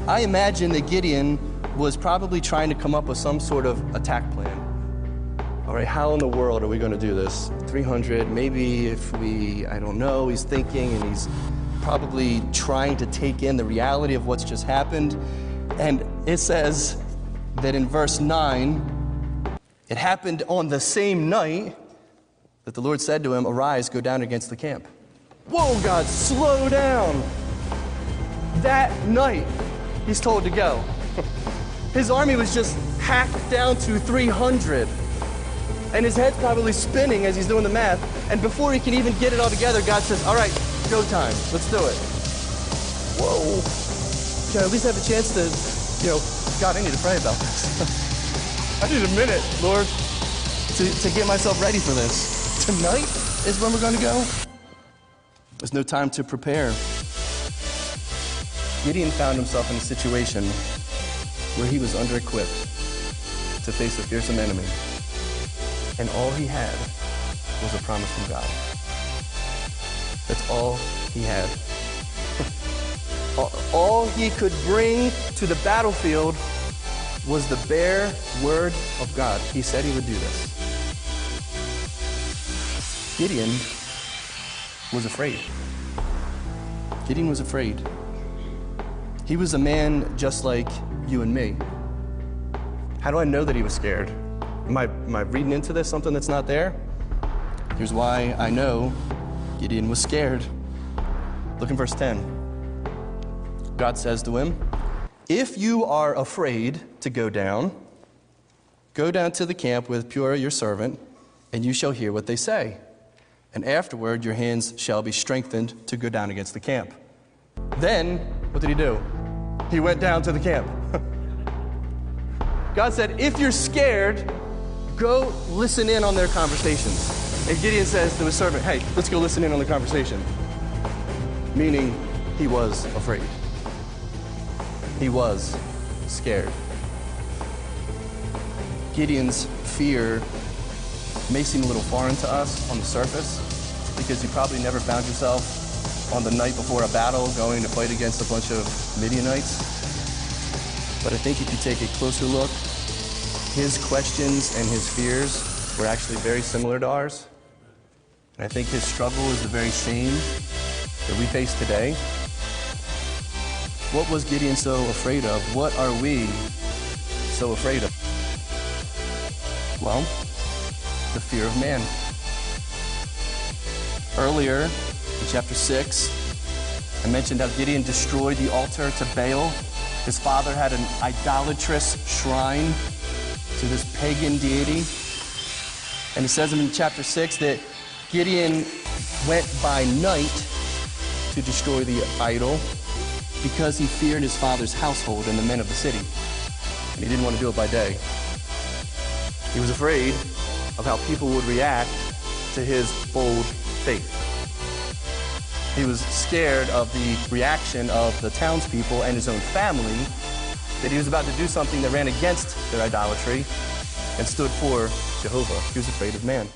I imagine that Gideon was probably trying to come up with some sort of attack plan. All right, how in the world are we going to do this? 300, maybe if I don't know, he's thinking, and he's probably trying to take in the reality of what's just happened. And it says that in verse 9, it happened on the same night that the Lord said to him, "Arise, go down against the camp." Whoa, God, slow down. That night, he's told to go. His army was just hacked down to 300. And his head's probably spinning as he's doing the math. And before he can even get it all together, God says, "All right, go time. Let's do it." Whoa. Can I at least have a chance to, God, I need to pray about this. I need a minute, Lord, to get myself ready for this. Tonight is when we're going to go? There's no time to prepare. Gideon found himself in a situation where he was under-equipped to face a fearsome enemy. And all he had was a promise from God. That's all he had. All he could bring to the battlefield was the bare word of God. He said he would do this. Gideon was afraid. Gideon was afraid. He was a man just like you and me. How do I know that he was scared? Am I reading into this something that's not there? Here's why I know Gideon was scared. Look in verse 10. God says to him, "If you are afraid to go down to the camp with Purah your servant, and you shall hear what they say. And afterward your hands shall be strengthened to go down against the camp." Then, what did he do? He went down to the camp. God said, if you're scared, go listen in on their conversations. And Gideon says to his servant, "Hey, let's go listen in on the conversation." Meaning, he was afraid. He was scared. Gideon's fear may seem a little foreign to us on the surface, because you probably never found yourself on the night before a battle going to fight against a bunch of Midianites. But I think if you take a closer look, his questions and his fears were actually very similar to ours. And I think his struggle is the very same that we face today. What was Gideon so afraid of? What are we so afraid of? Well, the fear of man. Earlier in chapter 6, I mentioned how Gideon destroyed the altar to Baal. His father had an idolatrous shrine to this pagan deity. And it says in chapter 6 that Gideon went by night to destroy the idol because he feared his father's household and the men of the city. And he didn't want to do it by day. He was afraid of how people would react to his bold faith. He was scared of the reaction of the townspeople and his own family, that he was about to do something that ran against their idolatry and stood for Jehovah. He was afraid of man.